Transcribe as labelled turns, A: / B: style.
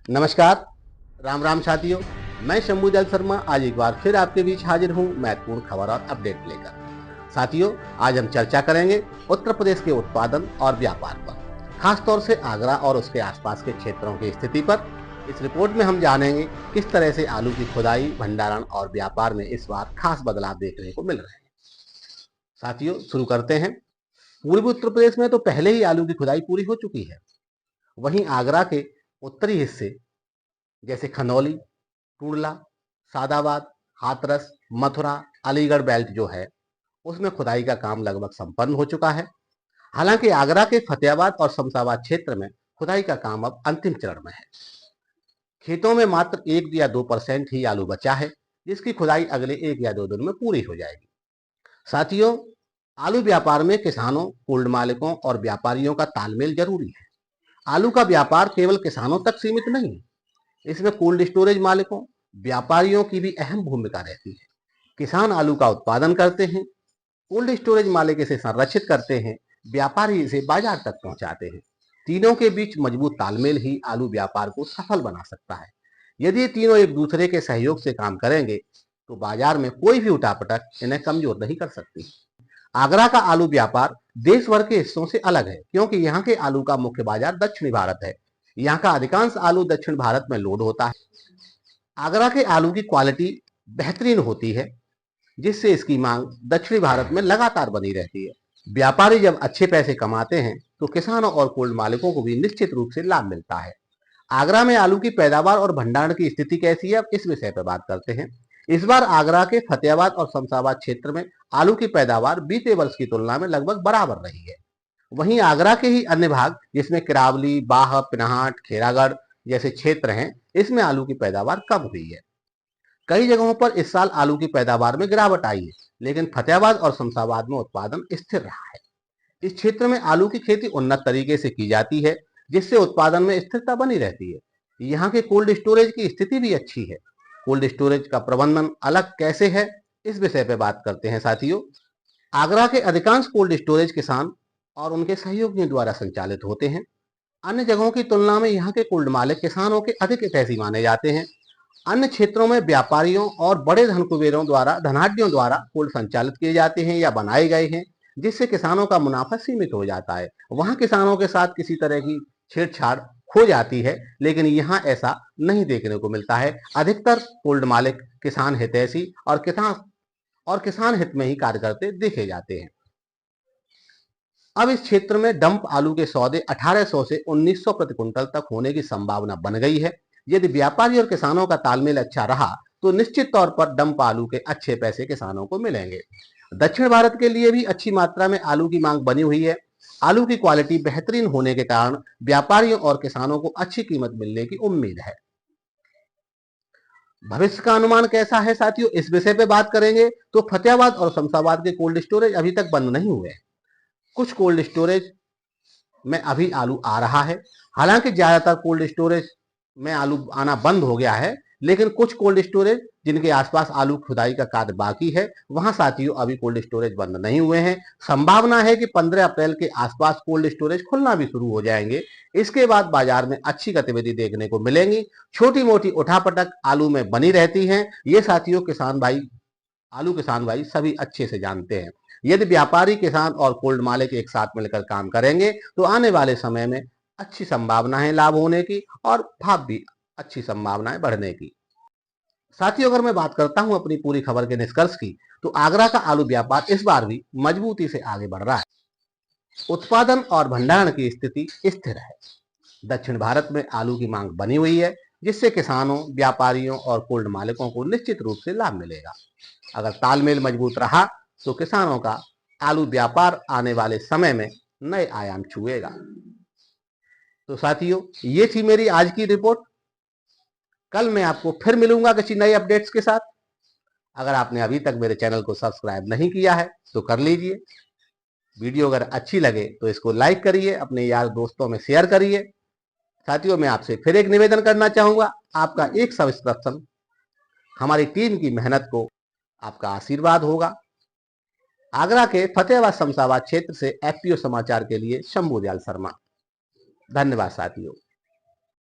A: नमस्कार, राम राम साथियों। मैं शंभुदयाल शर्मा आज एक बार फिर आपके बीच हाजिर हूँ महत्वपूर्ण खबर और अपडेट लेकर। साथियों, आज हम चर्चा करेंगे उत्तर प्रदेश के उत्पादन और व्यापार पर, खासतौर से आगरा और उसके आसपास के क्षेत्रों की स्थिति पर। इस रिपोर्ट में हम जानेंगे किस तरह से आलू की खुदाई, भंडारण और व्यापार में इस बार खास बदलाव देखने को मिल रहे हैं। साथियों, शुरू करते हैं। पूर्वी उत्तर प्रदेश में तो पहले ही आलू की खुदाई पूरी हो चुकी है। वहीं आगरा के उत्तरी हिस्से जैसे खनौली, टुंडला, सादाबाद, हाथरस, मथुरा, अलीगढ़ बेल्ट जो है, उसमें खुदाई का काम लगभग संपन्न हो चुका है। हालांकि आगरा के फतेहाबाद और शमशाबाद क्षेत्र में खुदाई का काम अब अंतिम चरण में है। खेतों में मात्र 1 या 2% ही आलू बचा है, जिसकी खुदाई अगले 1 या 2 दिन में पूरी हो जाएगी। साथियों, आलू व्यापार में किसानों, कोल्ड मालिकों और व्यापारियों का तालमेल जरूरी है। आलू का व्यापार केवल किसानों तक सीमित नहीं है, इसमें कोल्ड स्टोरेज मालिकों, व्यापारियों की भी अहम भूमिका रहती है। किसान आलू का उत्पादन करते हैं, कोल्ड स्टोरेज मालिक इसे संरक्षित करते हैं, व्यापारी इसे बाजार तक पहुंचाते हैं। तीनों के बीच मजबूत तालमेल ही आलू व्यापार को सफल बना सकता है। यदि ये तीनों एक दूसरे के सहयोग से काम करेंगे तो बाजार में कोई भी उठापटक इन्हें कमजोर नहीं कर सकती। आगरा का आलू व्यापार देश भर के हिस्सों से अलग है, क्योंकि यहाँ के आलू का मुख्य बाजार दक्षिणी भारत है। यहाँ का अधिकांश आलू दक्षिण भारत में लोड होता है। आगरा के आलू की क्वालिटी बेहतरीन होती है, जिससे इसकी मांग दक्षिणी भारत में लगातार बनी रहती है। व्यापारी जब अच्छे पैसे कमाते हैं तो किसानों और कोल्ड मालिकों को भी निश्चित रूप से लाभ मिलता है। आगरा में आलू की पैदावार और भंडारण की स्थिति कैसी है, अब इस विषय पर बात करते हैं। इस बार आगरा के फतेहाबाद और शमशाबाद क्षेत्र में आलू की पैदावार बीते वर्ष की तुलना में लगभग बराबर रही है। वहीं आगरा के ही अन्य भाग जिसमें किरावली, बाह, पिनाहट, खेरागढ़ जैसे क्षेत्र हैं, इसमें आलू की पैदावार कम हुई है। कई जगहों पर इस साल आलू की पैदावार में गिरावट आई है, लेकिन फतेहाबाद और शमशाबाद में उत्पादन स्थिर रहा है। इस क्षेत्र में आलू की खेती उन्नत तरीके से की जाती है, जिससे उत्पादन में स्थिरता बनी रहती है। यहाँ के कोल्ड स्टोरेज की स्थिति भी अच्छी है। कोल्ड स्टोरेज का प्रबंधन अलग कैसे है, इस विषय पर बात करते हैं। साथियों, आगरा के अधिकांश कोल्ड स्टोरेज किसान और उनके सहयोगियों द्वारा संचालित होते हैं। अन्य जगहों की तुलना में यहाँ के कोल्ड मालिक किसानों के अधिक हितैषी माने जाते हैं। अन्य क्षेत्रों में व्यापारियों और बड़े धनकुबेरों द्वारा, धनाढ्यों द्वारा कोल्ड संचालित किए जाते हैं या बनाए गए हैं, जिससे किसानों का मुनाफा सीमित हो जाता है। वहां किसानों के साथ किसी तरह की छेड़छाड़ हो जाती है, लेकिन यहाँ ऐसा नहीं देखने को मिलता है। अधिकतर कोल्ड मालिक किसान हितैषी और किसान हित में ही कार्य करते देखे जाते हैं। अब इस क्षेत्र में डंप आलू के सौदे 1800 से 1900 प्रति क्विंटल तक होने की संभावना बन गई है। यदि व्यापारी और किसानों का तालमेल अच्छा रहा तो निश्चित तौर पर डंप आलू के अच्छे पैसे किसानों को मिलेंगे। दक्षिण भारत के लिए भी अच्छी मात्रा में आलू की मांग बनी हुई है। आलू की क्वालिटी बेहतरीन होने के कारण व्यापारियों और किसानों को अच्छी कीमत मिलने की उम्मीद है। भविष्य का अनुमान कैसा है साथियों, इस विषय पे बात करेंगे तो फतेहाबाद और शमशाबाद के कोल्ड स्टोरेज अभी तक बंद नहीं हुए हैं। कुछ कोल्ड स्टोरेज में अभी आलू आ रहा है। हालांकि ज्यादातर कोल्ड स्टोरेज में आलू आना बंद हो गया है, लेकिन कुछ कोल्ड स्टोरेज जिनके आसपास आलू खुदाई का कार्य बाकी है, वहां साथियों अभी कोल्ड स्टोरेज बंद नहीं हुए हैं। संभावना है कि 15 अप्रैल के आसपास कोल्ड स्टोरेज खुलना भी शुरू हो जाएंगे। इसके बाद बाजार में अच्छी गतिविधि देखने को मिलेंगी। छोटी मोटी उठापटक आलू में बनी रहती है, ये साथियों आलू किसान भाई सभी अच्छे से जानते हैं। यदि व्यापारी, किसान और कोल्ड मालिक एक साथ मिलकर काम करेंगे तो आने वाले समय में अच्छी संभावनाएं लाभ होने की और भाव भी अच्छी संभावनाएं बढ़ने की। साथियों, अगर मैं बात करता हूं अपनी पूरी खबर के निष्कर्ष की, तो आगरा का आलू व्यापार इस बार भी मजबूती से आगे बढ़ रहा है। उत्पादन और भंडारण की स्थिति स्थिर है। दक्षिण भारत में आलू की मांग बनी हुई है, जिससे किसानों, व्यापारियों और कोल्ड मालिकों को निश्चित रूप से लाभ मिलेगा। अगर तालमेल मजबूत रहा तो किसानों का आलू व्यापार आने वाले समय में नए आयाम छुएगा। तो साथियों, ये थी मेरी आज की रिपोर्ट। कल मैं आपको फिर मिलूंगा किसी नए अपडेट्स के साथ। अगर आपने अभी तक मेरे चैनल को सब्सक्राइब नहीं किया है तो कर लीजिए। वीडियो अगर अच्छी लगे तो इसको लाइक करिए, अपने यार दोस्तों में शेयर करिए। साथियों, मैं आपसे फिर एक निवेदन करना चाहूंगा, आपका एक सब्सक्रिप्शन हमारी टीम की मेहनत को आपका आशीर्वाद होगा। आगरा के फतेहाबाद शमशाबाद क्षेत्र से एफपीओ समाचार के लिए शंभुदयाल शर्मा। धन्यवाद साथियों।